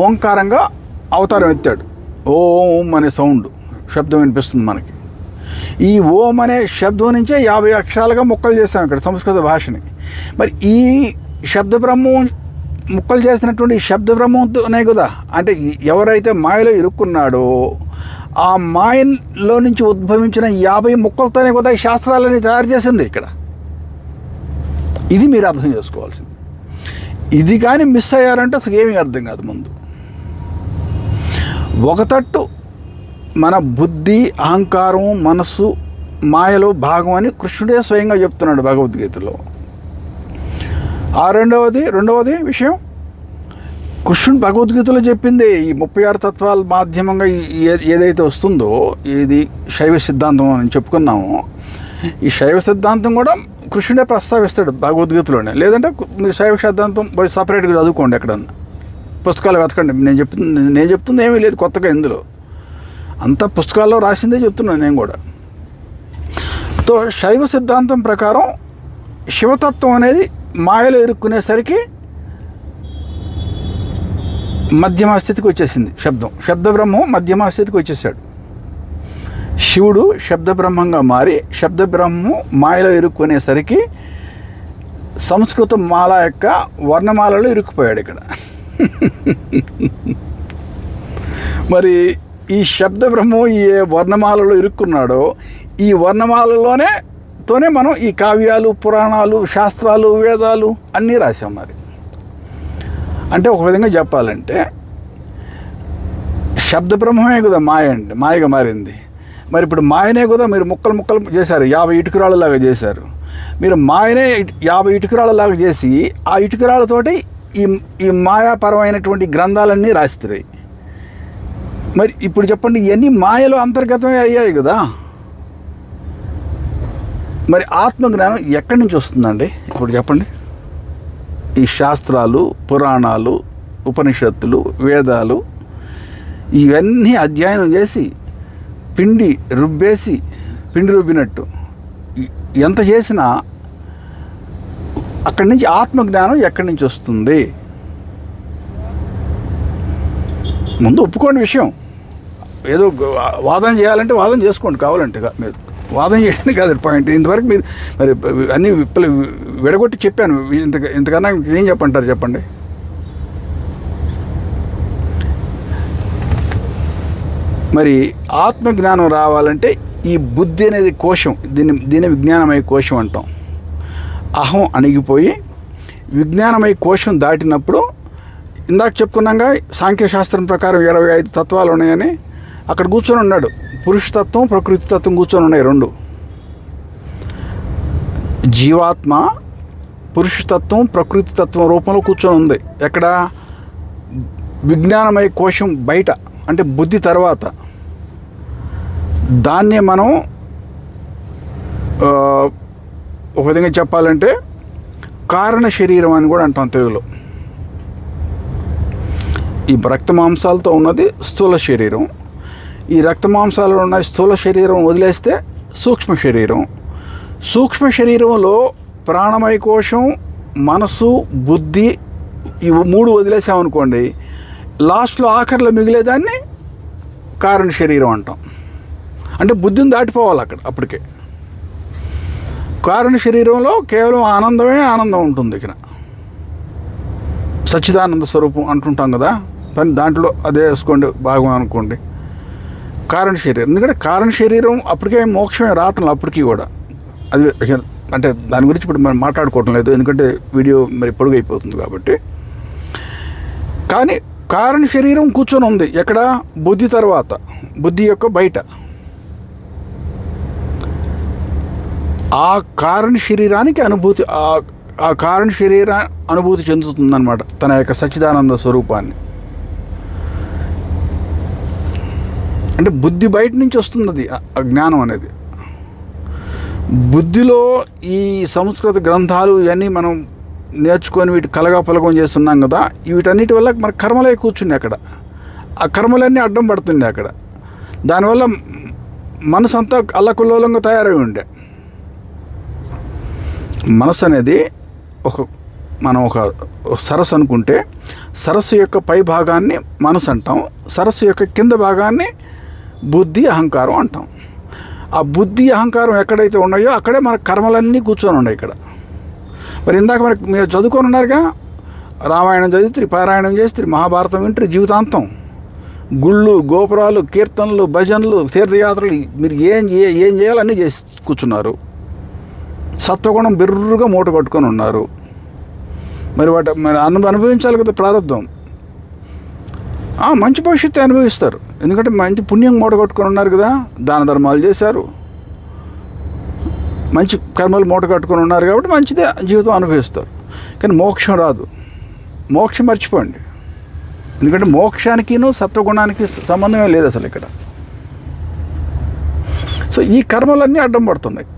ఓంకారంగా అవతారం ఎత్తాడు. ఓం అనే సౌండ్ శబ్దం వినిపిస్తుంది మనకి. ఈ ఓం అనే శబ్దం నుంచే 50 అక్షరాలుగా ముక్కలు చేశాం ఇక్కడ సంస్కృత భాషని. మరి ఈ శబ్ద బ్రహ్మం ముక్కలు చేసినటువంటి శబ్ద బ్రహ్మంతోనే కదా, అంటే ఎవరైతే మాయలో ఇరుక్కున్నాడో ఆ మాయలో నుంచి ఉద్భవించిన 50 ముక్కలతోనే కదా ఈ శాస్త్రాలని తయారు చేసింది ఇక్కడ. ఇది మీరు అర్థం చేసుకోవాల్సింది. ఇది కానీ మిస్ అయ్యారంటే అసలు ఏమీ అర్థం కాదు. ముందు ఒక తట్టు మన బుద్ధి, అహంకారం, మనస్సు మాయలో భాగం అని కృష్ణుడే స్వయంగా చెప్తున్నాడు భగవద్గీతలో. ఆ రెండవది విషయం కృష్ణుడు భగవద్గీతలో చెప్పింది ఈ 36 తత్వాల మాధ్యమంగా ఏదైతే వస్తుందో ఇది శైవ సిద్ధాంతం అని చెప్పుకున్నామో, ఈ శైవ సిద్ధాంతం కూడా కృష్ణుడే ప్రస్తావిస్తాడు భగవద్గీతలోనే. లేదంటే మీరు శైవ సిద్ధాంతం పోయి సపరేట్గా చదువుకోండి, ఎక్కడన్నా పుస్తకాలు వెతకండి. నేను చెప్తుంది ఏమీ లేదు కొత్తగా ఇందులో, అంతా పుస్తకాల్లో రాసిందే చెప్తున్నాను నేను కూడా. తో శైవ సిద్ధాంతం ప్రకారం శివతత్వం అనేది మాయలో ఇరుక్కునేసరికి మధ్యమ స్థితికి వచ్చేసింది. శబ్ద బ్రహ్మం మధ్యమ స్థితికి వచ్చేసాడు. శివుడు శబ్ద బ్రహ్మంగా మారి శబ్ద బ్రహ్మం మాయలో ఇరుక్కునేసరికి సంస్కృత మాల యొక్క వర్ణమాలలో ఇరుక్కుపోయాడు ఇక్కడ. మరి ఈ శబ్ద బ్రహ్మం ఈ వర్ణమాలలో ఇరుక్కున్నాడో ఈ వర్ణమాలతోనే మనం ఈ కావ్యాలు, పురాణాలు, శాస్త్రాలు, వేదాలు అన్నీ రాసాం. మరి అంటే ఒక విధంగా చెప్పాలంటే శబ్ద బ్రహ్మమే కదా మాయగా మారింది. మరి ఇప్పుడు మాయనే కదా మీరు ముక్కలు చేశారు, 50 ఇటుకురాళ్ళలాగా చేశారు. మీరు మాయనే 50 ఇటుకురాళ్ళలాగా చేసి ఆ ఇటుకురాళ్ళతోటి ఈ మాయాపరమైనటువంటి గ్రంథాలన్నీ రాస్తున్నాయి. మరి ఇప్పుడు చెప్పండి, ఇవన్నీ మాయలో అంతర్గతమే అయ్యాయి కదా. మరి ఆత్మజ్ఞానం ఎక్కడి నుంచి వస్తుందండి ఇప్పుడు చెప్పండి? ఈ శాస్త్రాలు, పురాణాలు, ఉపనిషత్తులు, వేదాలు ఇవన్నీ అధ్యయనం చేసి పిండి రుబ్బినట్టు ఎంత చేసినా అక్కడి నుంచి ఆత్మజ్ఞానం ఎక్కడి నుంచి వస్తుంది? ముందు ఒప్పుకోండి విషయం. ఏదో వాదన చేయాలంటే వాదన చేసుకోండి, కావాలంటే మీరు వాదన చేయడానికి కాదు పాయింట్. ఇంతవరకు మీరు మరి అన్నీ విడగొట్టి చెప్పాను. ఇంతకన్నా ఏం చెప్పంటారు చెప్పండి? మరి ఆత్మజ్ఞానం రావాలంటే ఈ బుద్ధి అనేది కోశం, దీన్ని విజ్ఞానమయ కోశం అంటాం. అహం అణిగిపోయి విజ్ఞానమయ కోశం దాటినప్పుడు ఇందాక చెప్పుకున్నాగా సాంఖ్యశాస్త్రం ప్రకారం 25 తత్వాలు ఉన్నాయని అక్కడ కూర్చొని ఉన్నాడు. పురుషతత్వం, ప్రకృతి తత్వం కూర్చొని ఉన్నాయి 2. జీవాత్మ పురుషతత్వం, ప్రకృతి తత్వం రూపంలో కూర్చొని ఉంది. ఎక్కడ? విజ్ఞానమయ కోశం బయట, అంటే బుద్ధి తర్వాత. దాన్నే మనం ఒక విధంగా చెప్పాలంటే కారణ శరీరం అని కూడా అంటాం తెలుగులో. ఈ రక్త మాంసాలతో ఉన్నది స్థూల శరీరం. ఈ రక్త మాంసాలు ఉన్న స్థూల శరీరం వదిలేస్తే సూక్ష్మ శరీరం. సూక్ష్మ శరీరంలో ప్రాణమయ కోశం, మనసు, బుద్ధి ఇవి 3 వదిలేసామనుకోండి, లాస్ట్లో ఆఖరిలో మిగిలేదాన్ని కారణ శరీరం అంటాం. అంటే బుద్ధిని దాటిపోవాలి అప్పటికే. కారణ శరీరంలో కేవలం ఆనందం ఉంటుంది. ఇక్కడ సచ్చిదానంద స్వరూపం అంటుంటాం కదా, కానీ దాంట్లో అదే వేసుకోండి, భాగం అనుకోండి కారణ శరీరం. ఎందుకంటే కారణ శరీరం అప్పటికే మోక్షమే రావటం, అప్పటికీ కూడా అది అంటే దాని గురించి ఇప్పుడు మనం మాట్లాడుకోవటం లేదు, ఎందుకంటే వీడియో మరి పొడుగైపోతుంది కాబట్టి. కానీ కారణ శరీరం కూర్చొని ఉంది ఎక్కడ? బుద్ధి తర్వాత, బుద్ధి యొక్క బయట. ఆ కారణ శరీరానికి అనుభూతి, ఆ కారణ శరీర అనుభూతి చెందుతుందన్నమాట తన యొక్క సచ్చిదానంద స్వరూపాన్ని. అంటే బుద్ధి బయట నుంచి వస్తుంది అది, ఆ జ్ఞానం అనేది. బుద్ధిలో ఈ సంస్కృత గ్రంథాలు ఇవన్నీ మనం నేర్చుకొని వీటి కలగపలగం చేస్తున్నాం కదా, వీటన్నిటి వల్ల మన కర్మలే కూర్చున్నాయి అక్కడ. ఆ కర్మలన్నీ అడ్డం పడుతున్నాయి అక్కడ. దానివల్ల మనసు అంతా అల్లకల్లోలంగా తయారై ఉండే. మనసు అనేది మనం ఒక సరస్సు అనుకుంటే సరస్సు యొక్క పై భాగాన్ని మనసు అంటాం, సరస్సు యొక్క కింద భాగాన్ని బుద్ధి అహంకారం అంటాం. ఆ బుద్ధి అహంకారం ఎక్కడైతే ఉన్నాయో అక్కడే మన కర్మలన్నీ కూర్చొని ఉన్నాయి ఇక్కడ. మరి ఇందాక మీరు చదువుకొని ఉన్నారుగా, రామాయణం చదివితే పారాయణం చేస్తే మహాభారతం వింటే జీవితాంతం గుళ్ళు గోపురాలు కీర్తనలు భజనలు తీర్థయాత్రలు మీరు ఏం చేయాలో అన్నీ చేసి కూర్చున్నారు. సత్వగుణం బిర్రుగా మూట కట్టుకొని ఉన్నారు. మరి మరి అనుభవించాలి కదా ప్రారంభం. మంచి భవిష్యత్తు అనుభవిస్తారు, ఎందుకంటే మంచి పుణ్యం మూట కట్టుకొని ఉన్నారు కదా, దాన ధర్మాలు చేశారు, మంచి కర్మలు మూట కట్టుకొని ఉన్నారు కాబట్టి మంచిదే జీవితం అనుభవిస్తారు. కానీ మోక్షం రాదు. మోక్షం మర్చిపోండి, ఎందుకంటే మోక్షానికిను సత్వగుణానికి సంబంధమే లేదు అసలు ఇక్కడ. సో ఈ కర్మలన్నీ అడ్డం పడుతున్నాయి.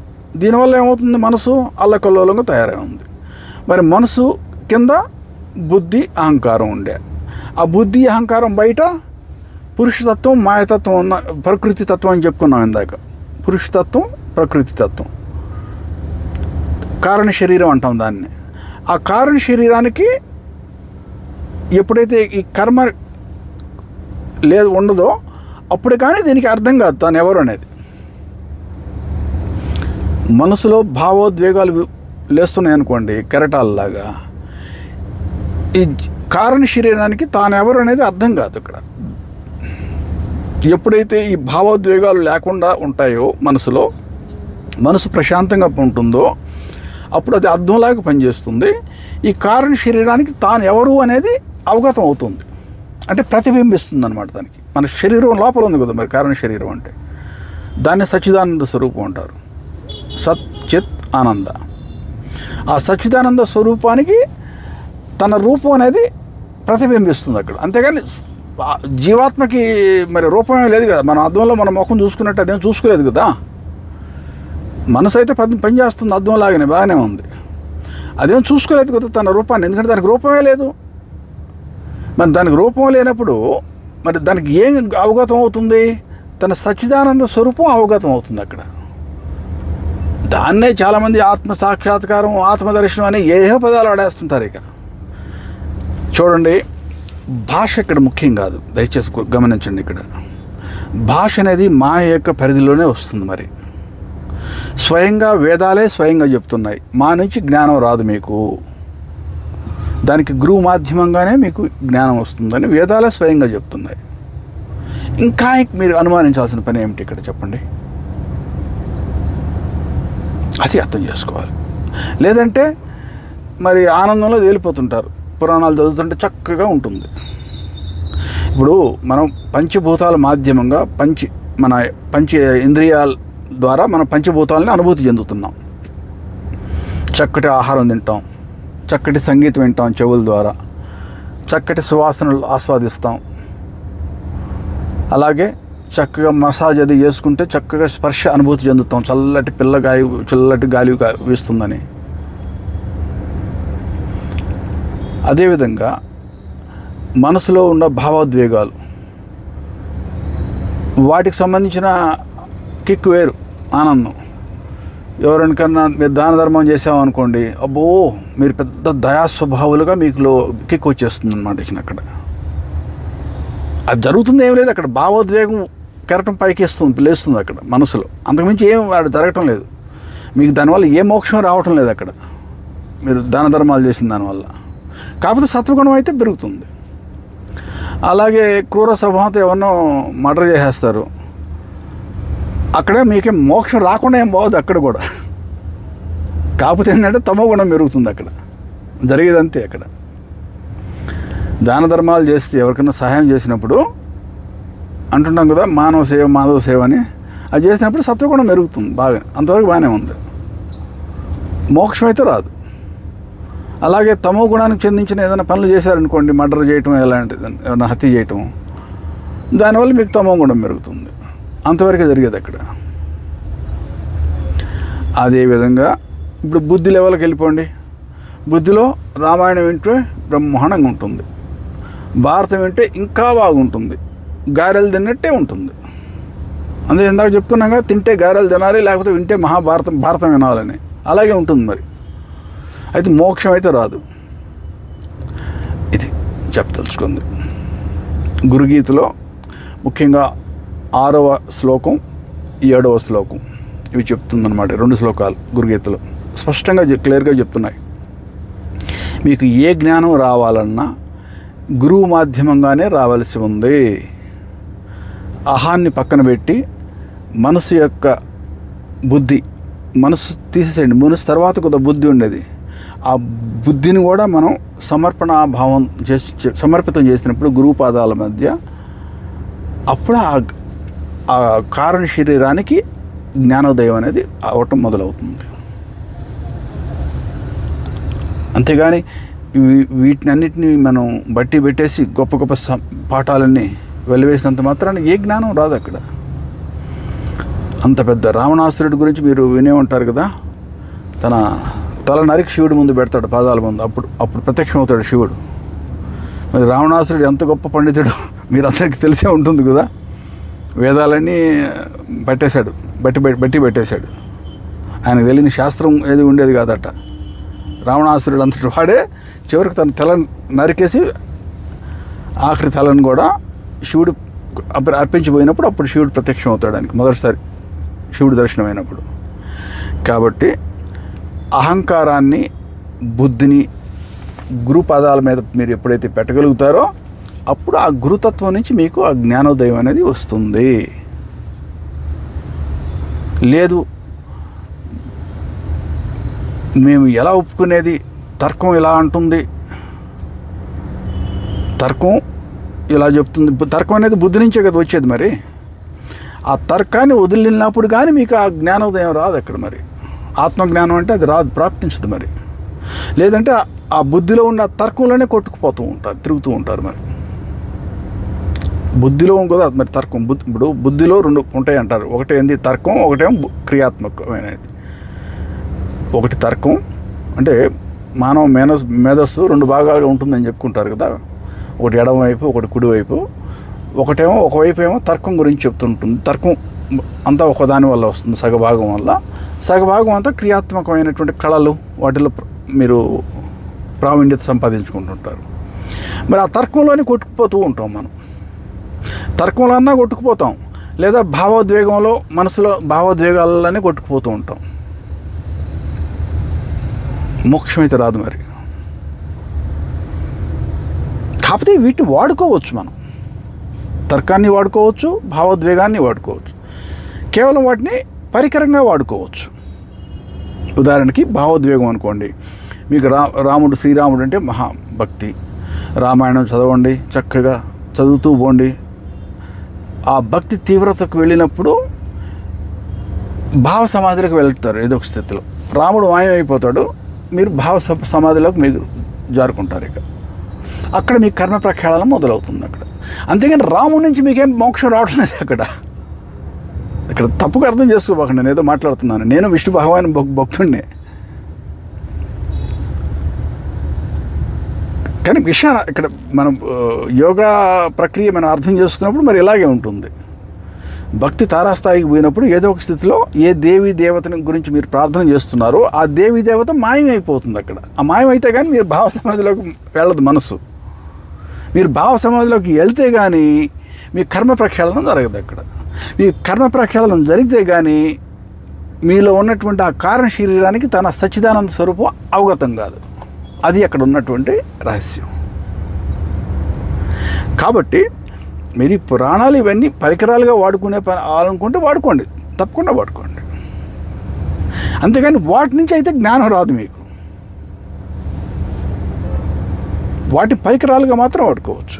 దీనివల్ల ఏమవుతుంది, మనసు అల్లకల్లోలంగా తయారై ఉంది. మరి మనసు కింద బుద్ధి అహంకారం ఉండే, ఆ బుద్ధి అహంకారం బయట పురుషతత్వం మాయతత్వం ఉన్న ప్రకృతి తత్వం అని చెప్పుకున్నాం ఇందాక. పురుషతత్వం ప్రకృతి తత్వం, కారణ శరీరం అంటాం దాన్ని. ఆ కారణ శరీరానికి ఎప్పుడైతే ఈ కర్మ ఉండదో అప్పుడు కానీ దీనికి అర్థం కాదు తాను ఎవరు అనేది. మనసులో భావోద్వేగాలు లేస్తున్నాయి అనుకోండి కెరటాలలాగా, ఈ కారణ శరీరానికి తాను ఎవరు అనేది అర్థం కాదు ఇక్కడ. ఎప్పుడైతే ఈ భావోద్వేగాలు లేకుండా ఉంటాయో మనసు ప్రశాంతంగా ఉంటుందో అప్పుడు అది అర్థంలాగా పనిచేస్తుంది. ఈ కారణ శరీరానికి తాను ఎవరు అనేది అవగతం అవుతుంది, అంటే ప్రతిబింబిస్తుంది అనమాట. దానికి మన శరీరం లోపల ఉంది కదా మరి కారణ శరీరం అంటే, దాన్ని సచ్చిదానంద స్వరూపం అంటారు. సత్ చిత్ ఆనంద. ఆ సచ్చిదానంద స్వరూపానికి తన రూపం అనేది ప్రతిబింబిస్తుంది అక్కడ. అంతేగాని జీవాత్మకి మరి రూపమే లేదు కదా. మన అద్దంలో మన ముఖం చూసుకున్నట్టు అదేం చూసుకోలేదు కదా. మనసు అయితే పని చేస్తుంది అద్దం లాగానే, బాగానే ఉంది. అదేం చూసుకోలేదు కదా తన రూపాన్ని, ఎందుకంటే దానికి రూపమే లేదు. మరి దానికి రూపం లేనప్పుడు మరి దానికి ఏం అవగతం అవుతుంది, తన సచ్చిదానంద స్వరూపం అవగతం అవుతుంది అక్కడ. దాన్నే చాలామంది ఆత్మ సాక్షాత్కారం ఆత్మదర్శనం అని ఏ పదాలు ఆడేస్తుంటారు. ఇక చూడండి, భాష ఇక్కడ ముఖ్యం కాదు, దయచేసి గమనించండి. ఇక్కడ భాష అనేది మాయ యొక్క పరిధిలోనే వస్తుంది. మరి స్వయంగా వేదాలే స్వయంగా చెప్తున్నాయి, మా నుంచి జ్ఞానం రాదు మీకు, దానికి గురువు మాధ్యమంగానే మీకు జ్ఞానం వస్తుందని వేదాలే స్వయంగా చెప్తున్నాయి. ఇంకా మీరు అనుమానించాల్సిన పని ఏమిటి ఇక్కడ చెప్పండి? అది అర్థం చేసుకోవాలి. లేదంటే మరి ఆనందంలో తేలిపోతుంటారు, పురాణాలు చదువుతుంటే చక్కగా ఉంటుంది. ఇప్పుడు మనం పంచభూతాల మాధ్యమంగా మన పంచ ఇంద్రియాల ద్వారా మన పంచభూతాలని అనుభూతి చెందుతున్నాం. చక్కటి ఆహారం తింటాం, చక్కటి సంగీతం వింటాం చెవుల ద్వారా, చక్కటి సువాసనలు ఆస్వాదిస్తాం, అలాగే చక్కగా మసాజ్ అది చేసుకుంటే చక్కగా స్పర్శ అనుభూతి చెందుతాం, చల్లటి గాలి వీస్తుందని. అదేవిధంగా మనసులో ఉన్న భావోద్వేగాలు, వాటికి సంబంధించిన కిక్ వేరు, ఆనందం. ఎవరికన్నా మీరు దాన ధర్మం చేసామనుకోండి, అబ్బో మీరు పెద్ద దయాస్వభావులుగా మీకులో కిక్ వచ్చేస్తుంది అనమాట. అక్కడ అది జరుగుతుంది ఏం లేదు, అక్కడ భావోద్వేగం కెరటం పైకి లేస్తుంది అక్కడ మనసులో. అంతకుమించి ఏం వాడు జరగటం లేదు. మీకు దానివల్ల ఏ మోక్షం రావటం లేదు అక్కడ, మీరు దాన ధర్మాలు చేసిన దానివల్ల. కాకపోతే సత్వగుణం అయితే పెరుగుతుంది. అలాగే క్రూర స్వభావంతో ఎవరినో మర్డర్ చేసేస్తారు, అక్కడ మీకేం మోక్షం రాకుండా ఏం పోవద్దు అక్కడ కూడా. కాకపోతే ఏంటంటే తమో గుణం పెరుగుతుంది అక్కడ, జరిగేదంతే. అక్కడ దాన ధర్మాలు చేస్తే ఎవరికైనా సహాయం చేసినప్పుడు అంటుంటాం కదా, మానవ సేవ మాధవ సేవ అని. అది చేసినప్పుడు సత్వగుణం పెరుగుతుంది బాగా, అంతవరకు బాగానే ఉంది, మోక్షం అయితే రాదు. అలాగే తమో గుణానికి చెందించిన ఏదైనా పనులు చేశారనుకోండి, మర్డర్ చేయటం, ఎలాంటిది ఏమైనా హత్య చేయటం, దానివల్ల మీకు తమో గుణం పెరుగుతుంది, అంతవరకే జరిగేది అక్కడ. అదేవిధంగా ఇప్పుడు బుద్ధి లెవెల్కి వెళ్ళిపోండి. బుద్ధిలో రామాయణం వింటే బ్రహ్మాండంగా ఉంటుంది, భారతం వింటే ఇంకా బాగుంటుంది, గారెలు తిన్నట్టే ఉంటుంది. అందుకే ఇందాక చెప్పుకున్నాగా, తింటే గారెలు తినాలి, లేకపోతే వింటే భారతం వినాలని. అలాగే ఉంటుంది మరి. అయితే మోక్షం అయితే రాదు. ఇది చెప్పదలుచుకుంది. గురుగీతలో ముఖ్యంగా 6వ శ్లోకం 7వ శ్లోకం ఇవి చెప్తుందన్నమాట. 2 శ్లోకాలు గురుగీతలో స్పష్టంగా క్లియర్గా చెప్తున్నాయి. మీకు ఏ జ్ఞానం రావాలన్నా గురువు మాధ్యమంగానే రావాల్సి ఉంది. అహాన్ని పక్కన పెట్టి మనసు యొక్క బుద్ధి, మనసు తీసేసేయండి. మనసు తర్వాత కొద్ది బుద్ధి ఉండేది. ఆ బుద్ధిని కూడా మనం సమర్పణాభావం సమర్పితం చేసినప్పుడు గురువు పాదాల మధ్య అప్పుడు ఆ కారణ శరీరానికి జ్ఞానోదయం అనేది అవటం మొదలవుతుంది. అంతేగాని వీటిని అన్నిటినీ మనం బట్టి పెట్టేసి గొప్ప గొప్ప పాఠాలన్నీ వెలివేసినంత మాత్రాన ఏ జ్ఞానం రాదు అక్కడ. అంత పెద్ద రావణాసురుడి గురించి మీరు వినే ఉంటారు కదా. తన తల నరికి శివుడి ముందు పెడతాడు, పాదాల ముందు. అప్పుడు ప్రత్యక్షమవుతాడు శివుడు. మరి రావణాసురుడు ఎంత గొప్ప పండితుడు మీరు అందరికీ తెలిసే ఉంటుంది కదా. వేదాలన్నీ బట్టి పెట్టేశాడు. ఆయనకు తెలియని శాస్త్రం ఏది ఉండేది కాదట. రావణాసురుడు అంతటి వాడే చివరికి తన తల నరికేసి ఆఖరి తలను కూడా శివుడు అర్పించిపోయినప్పుడు అప్పుడు శివుడు ప్రత్యక్షం అవుతాడు ఆయనకి మొదటిసారి శివుడు దర్శనమైనప్పుడు. కాబట్టి అహంకారాన్ని, బుద్ధిని గురు పాదాల మీద మీరు ఎప్పుడైతే పెట్టగలుగుతారో అప్పుడు ఆ గురుతత్వం నుంచి మీకు ఆ జ్ఞానోదయం అనేది వస్తుంది. లేదు మేము ఎలా ఒప్పుకునేది, తర్కం ఇలా అంటుంది, తర్కం ఇలా చెప్తుంది. తర్కం అనేది బుద్ధి నుంచే కదా వచ్చేది. మరి ఆ తర్కాన్ని వదిలినప్పుడు కానీ మీకు ఆ జ్ఞానోదయం రాదు అక్కడ. మరి ఆత్మజ్ఞానం అంటే అది రాదు, ప్రాప్తించదు. మరి లేదంటే ఆ బుద్ధిలో ఉన్న తర్కంలోనే కొట్టుకుపోతూ ఉంటారు, తిరుగుతూ ఉంటారు. మరి బుద్ధిలో కదా మరి తర్కం. ఇప్పుడు బుద్ధిలో 2 ఉంటాయి అంటారు. ఒకటి ఏంది తర్కం, ఒకటేమో క్రియాత్మకమైనది. ఒకటి తర్కం అంటే మానవ మేధస్సు 2 భాగాలుగా ఉంటుందని చెప్పుకుంటారు కదా. ఒకటి ఎడమవైపు, ఒకటి కుడివైపు. ఒకవైపు ఏమో తర్కం గురించి చెప్తుంటుంది. తర్కం అంతా ఒకదాని వల్ల వస్తుంది, సగభాగం వల్ల. సగభాగం అంతా క్రియాత్మకమైనటువంటి కళలు, వాటిలో మీరు ప్రావీణ్యత సంపాదించుకుంటుంటారు. మరి ఆ తర్కంలోనే కొట్టుకుపోతూ ఉంటాం మనం. తర్కంలో అన్నా కొట్టుకుపోతాం, లేదా భావోద్వేగంలో మనసులో భావోద్వేగాలలోనే కొట్టుకుపోతూ ఉంటాం. మోక్షం అయితే రాదు. మరి కాకపోతే వీటిని వాడుకోవచ్చు మనం. తర్కాన్ని వాడుకోవచ్చు, భావోద్వేగాన్ని వాడుకోవచ్చు. కేవలం వాటిని పరికరంగా వాడుకోవచ్చు. ఉదాహరణకి భావోద్వేగం అనుకోండి. మీకు శ్రీరాముడు అంటే మహాభక్తి. రామాయణం చదవండి, చక్కగా చదువుతూ పోండి. ఆ భక్తి తీవ్రతకు వెళ్ళినప్పుడు భావ సమాధిలోకి వెళ్తారు. ఏదో ఒక స్థితిలో రాముడు మాయమైపోతాడు, మీరు భావ సమాధిలోకి మీరు జారుకుంటారు. ఇక అక్కడ మీ కర్మ ప్రక్షాళన మొదలవుతుంది అక్కడ. అంతేగాని రాముడి నుంచి మీకేం మోక్షం రావడం లేదు అక్కడ తప్పుగా అర్థం చేసుకోబాకండి. నేను ఏదో మాట్లాడుతున్నాను. నేను విష్ణు భగవాన్ భక్తుడినే. కానీ విషయం ఇక్కడ మనం యోగా ప్రక్రియ మనం అర్థం చేసుకున్నప్పుడు మరి ఇలాగే ఉంటుంది. భక్తి తారాస్థాయికి పోయినప్పుడు ఏదో ఒక స్థితిలో ఏ దేవీ దేవతని గురించి మీరు ప్రార్థన చేస్తున్నారో ఆ దేవీ దేవత మాయమైపోతుంది అక్కడ. ఆ మాయమైతే కానీ మీరు భావ సమాధిలోకి వెళ్ళదు మనసు. మీరు భావ సమాధిలోకి వెళ్తే కానీ మీ కర్మ ప్రక్షాళన జరగదు అక్కడ. మీ కర్మ ప్రక్షాళన జరిగితే కానీ మీలో ఉన్నటువంటి ఆ కారణ శరీరానికి తన సచ్చిదానంద స్వరూపం అవగతం కాదు. అది అక్కడ ఉన్నటువంటి రహస్యం. కాబట్టి మీరు ఈ పురాణాలు ఇవన్నీ పరికరాలుగా వాడుకునే అనుకుంటే వాడుకోండి, తప్పకుండా వాడుకోండి. అంతేగాని వాటి నుంచి అయితే జ్ఞానం రాదు మీకు. వాటి పరికరాలుగా మాత్రం వాడుకోవచ్చు.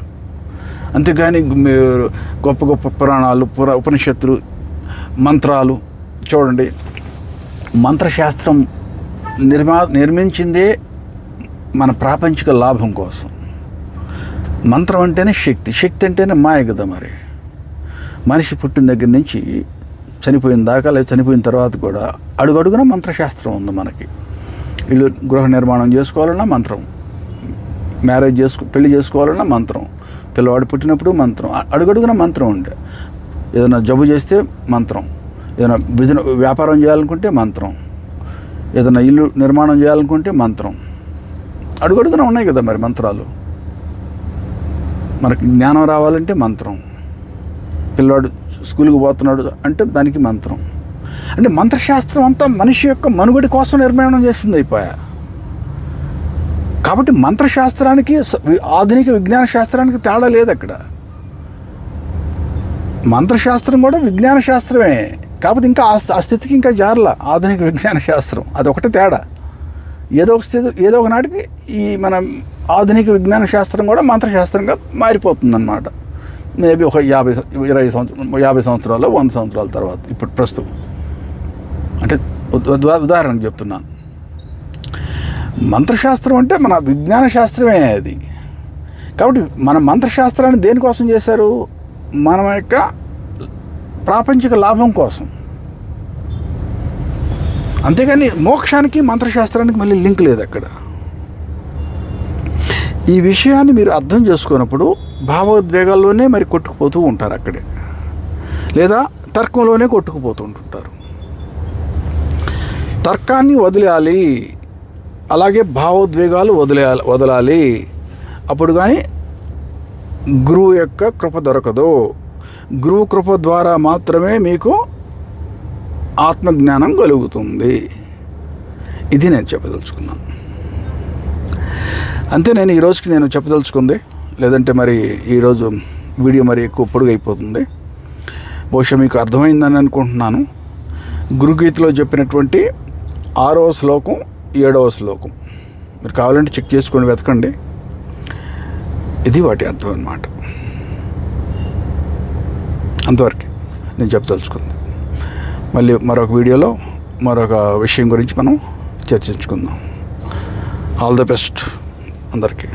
అంతేగాని మీరు గొప్ప గొప్ప పురాణాలు, ఉపనిషత్తులు, మంత్రాలు చూడండి. మంత్రశాస్త్రం నిర్మించిందే మన ప్రాపంచిక లాభం కోసం. మంత్రం అంటేనే శక్తి, శక్తి అంటేనే మాయ కదా. మరి మనిషి పుట్టిన దగ్గర నుంచి చనిపోయిన దాకా, లేదా చనిపోయిన తర్వాత కూడా అడుగడుగున మంత్రశాస్త్రం ఉంది మనకి. ఇల్లు గృహ నిర్మాణం చేసుకోవాలన్నా మంత్రం, పెళ్లి చేసుకోవాలన్నా మంత్రం, పిల్లవాడు పుట్టినప్పుడు మంత్రం, అడుగడుగున మంత్రం ఉండే. ఏదైనా జబ్బు చేస్తే మంత్రం, ఏదైనా వ్యాపారం చేయాలనుకుంటే మంత్రం, ఏదైనా ఇల్లు నిర్మాణం చేయాలనుకుంటే మంత్రం. అడుగడుగునా ఉన్నాయి కదా మరి మంత్రాలు. మనకి జ్ఞానం రావాలంటే మంత్రం. పిల్లవాడు స్కూల్కి పోతున్నాడు అంటే దానికి మంత్రం. అంటే మంత్రశాస్త్రం అంతా మనిషి యొక్క మనుగడ కోసం నిర్మాణం చేసింది అయిపోయా. కాబట్టి మంత్రశాస్త్రానికి ఆధునిక విజ్ఞాన శాస్త్రానికి తేడా లేదు అక్కడ. మంత్రశాస్త్రం కూడా విజ్ఞాన శాస్త్రమే, కాకపోతే ఇంకా ఆ స్థితికి ఇంకా జారల ఆధునిక విజ్ఞాన శాస్త్రం. అదొకటే తేడా. ఏదో ఒక నాటికి ఈ మన ఆధునిక విజ్ఞాన శాస్త్రం కూడా మంత్రశాస్త్రంగా మారిపోతుందన్నమాట. మేబీ ఒక 50 సంవత్సరాలు 100 సంవత్సరాల తర్వాత. ఇప్పుడు ప్రస్తుతం అంటే ఉదాహరణకు చెప్తున్నాను. మంత్రశాస్త్రం అంటే మన విజ్ఞాన శాస్త్రమే అది. కాబట్టి మన మంత్రశాస్త్రాన్ని దేనికోసం చేశారు? మన యొక్క ప్రాపంచిక లాభం కోసం. అంతేగాని మోక్షానికి మంత్రశాస్త్రానికి మళ్ళీ లింక్ లేదు అక్కడ. ఈ విషయాన్ని మీరు అర్థం చేసుకున్నప్పుడు భావోద్వేగాల్లోనే మరి కొట్టుకుపోతూ ఉంటారు అక్కడే, లేదా తర్కంలోనే కొట్టుకుపోతూ ఉంటుంటారు. తర్కాన్ని వదిలేయాలి, అలాగే భావోద్వేగాలు వదలాలి. అప్పుడు కానీ గురువు యొక్క కృప దొరకదు. గురువు కృప ద్వారా మాత్రమే మీకు ఆత్మజ్ఞానం కలుగుతుంది. ఇది నేను చెప్పదలుచుకున్నాను. అంతే నేను ఈరోజుకి నేను చెప్పదలుచుకుంది. లేదంటే మరి ఈరోజు వీడియో మరి ఎక్కువ పొడుగైపోతుంది. బహుశా మీకు అర్థమైందని అనుకుంటున్నాను. గురుగీతలో చెప్పినటువంటి 6వ శ్లోకం 7వ శ్లోకం మీరు కావాలంటే చెక్ చేసుకొని వెతకండి. ఇది వాటి అర్థం అన్నమాట. అంతవరకు నేను చెప్పదలుచుకుంది. మళ్ళీ మరొక వీడియోలో మరొక విషయం గురించి మనం చర్చించుకుందాం. ఆల్ ది బెస్ట్ అందరికీ.